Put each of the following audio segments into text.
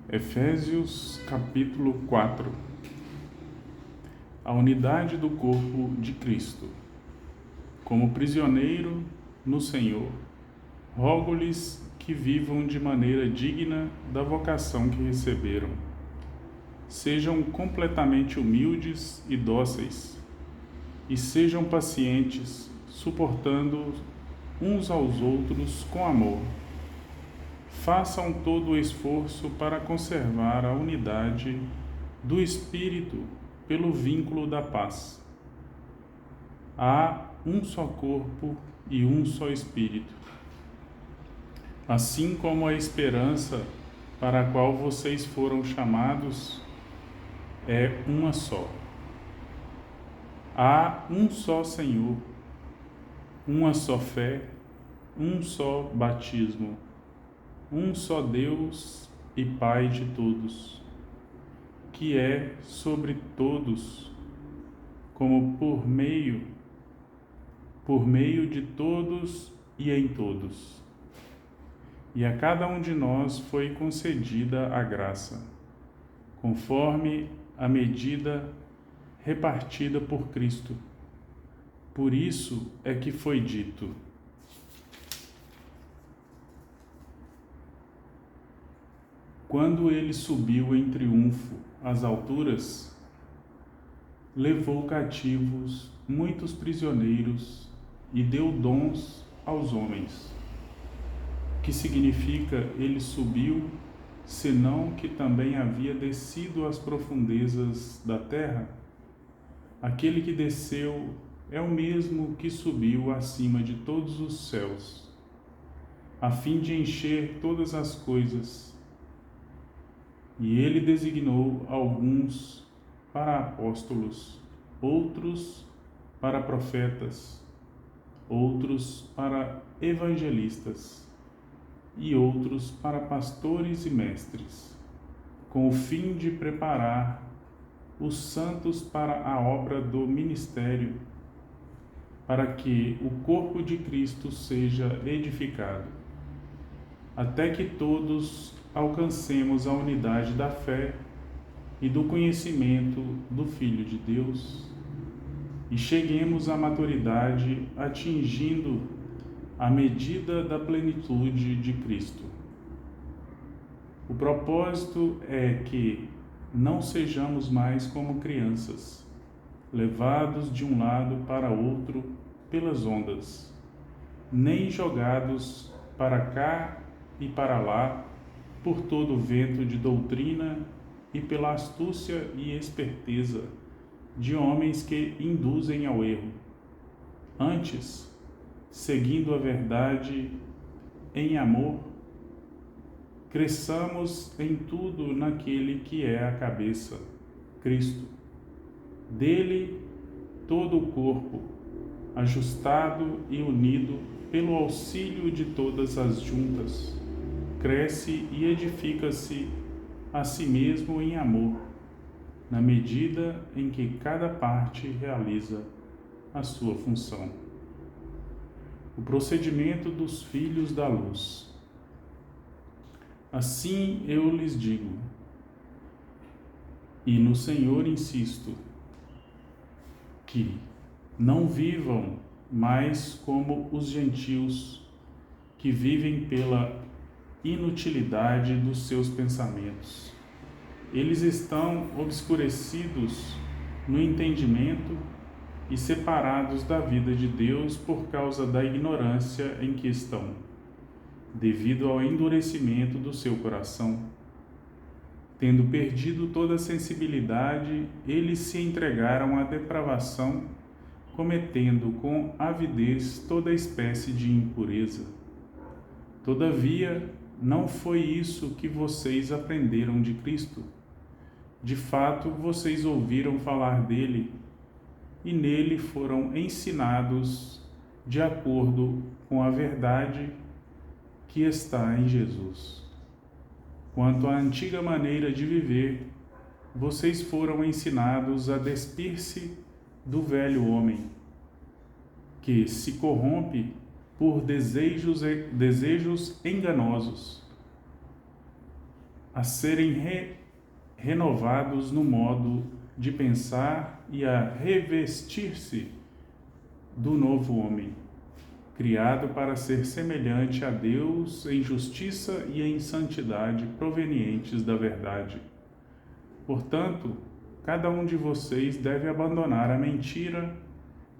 Efésios capítulo 4. A unidade do corpo de Cristo. Como prisioneiro no Senhor, rogo-lhes que vivam de maneira digna da vocação que receberam. Sejam completamente humildes e dóceis, e sejam pacientes, suportando uns aos outros com amor. Façam todo o esforço para conservar a unidade do Espírito pelo vínculo da paz. Há um só corpo e um só Espírito. Assim como a esperança para a qual vocês foram chamados é uma só. Há um só Senhor, uma só fé, um só batismo, um só Deus e Pai de todos, que é sobre todos, como por meio de todos e em todos. E a cada um de nós foi concedida a graça, conforme a medida repartida por Cristo. Por isso é que foi dito: quando ele subiu em triunfo às alturas, levou cativos muitos prisioneiros e deu dons aos homens. Que significa ele subiu, senão que também havia descido às profundezas da terra? Aquele que desceu é o mesmo que subiu acima de todos os céus, a fim de encher todas as coisas. E ele designou alguns para apóstolos, outros para profetas, outros para evangelistas e outros para pastores e mestres, com o fim de preparar os santos para a obra do ministério, para que o corpo de Cristo seja edificado, até que todos alcancemos a unidade da fé e do conhecimento do Filho de Deus e cheguemos à maturidade, atingindo a medida da plenitude de Cristo. O propósito é que não sejamos mais como crianças, levados de um lado para outro pelas ondas, nem jogados para cá e para lá por todo o vento de doutrina e pela astúcia e esperteza de homens que induzem ao erro. Antes, seguindo a verdade em amor, cresçamos em tudo naquele que é a cabeça, Cristo. Dele, todo o corpo, ajustado e unido pelo auxílio de todas as juntas, cresce e edifica-se a si mesmo em amor, na medida em que cada parte realiza a sua função. O procedimento dos filhos da luz. Assim eu lhes digo, e no Senhor insisto, que não vivam mais como os gentios, que vivem pela inutilidade dos seus pensamentos. Eles estão obscurecidos no entendimento e separados da vida de Deus por causa da ignorância em que estão, devido ao endurecimento do seu coração. Tendo perdido toda a sensibilidade, eles se entregaram à depravação, cometendo com avidez toda espécie de impureza. Todavia, não foi isso que vocês aprenderam de Cristo. De fato, vocês ouviram falar dele e nele foram ensinados de acordo com a verdade que está em Jesus. Quanto à antiga maneira de viver, vocês foram ensinados a despir-se do velho homem, que se corrompe por desejos enganosos, a serem renovados no modo de pensar e a revestir-se do novo homem, criado para ser semelhante a Deus em justiça e em santidade provenientes da verdade. Portanto, cada um de vocês deve abandonar a mentira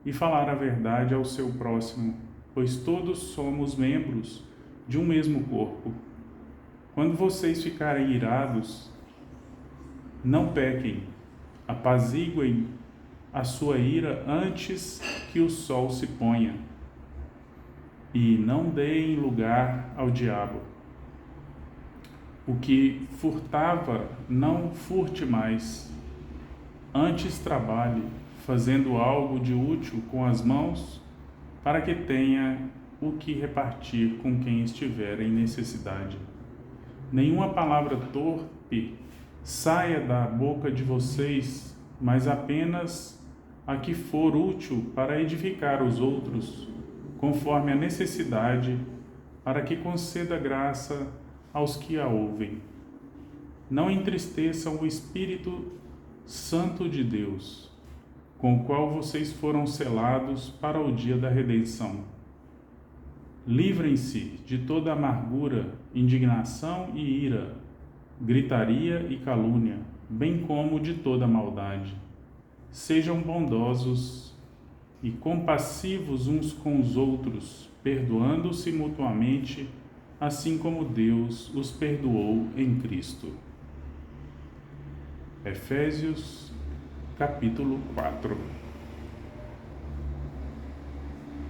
e falar a verdade ao seu próximo, pois todos somos membros de um mesmo corpo. Quando vocês ficarem irados, não pequem, apaziguem a sua ira antes que o sol se ponha, e não deem lugar ao diabo. O que furtava, não furte mais. Antes trabalhe, fazendo algo de útil com as mãos, para que tenha o que repartir com quem estiver em necessidade. Nenhuma palavra torpe saia da boca de vocês, mas apenas a que for útil para edificar os outros, conforme a necessidade, para que conceda graça aos que a ouvem. Não entristeçam o Espírito Santo de Deus, com o qual vocês foram selados para o dia da redenção. Livrem-se de toda amargura, indignação e ira, gritaria e calúnia, bem como de toda maldade. Sejam bondosos e compassivos uns com os outros, perdoando-se mutuamente, assim como Deus os perdoou em Cristo. Efésios, capítulo 4.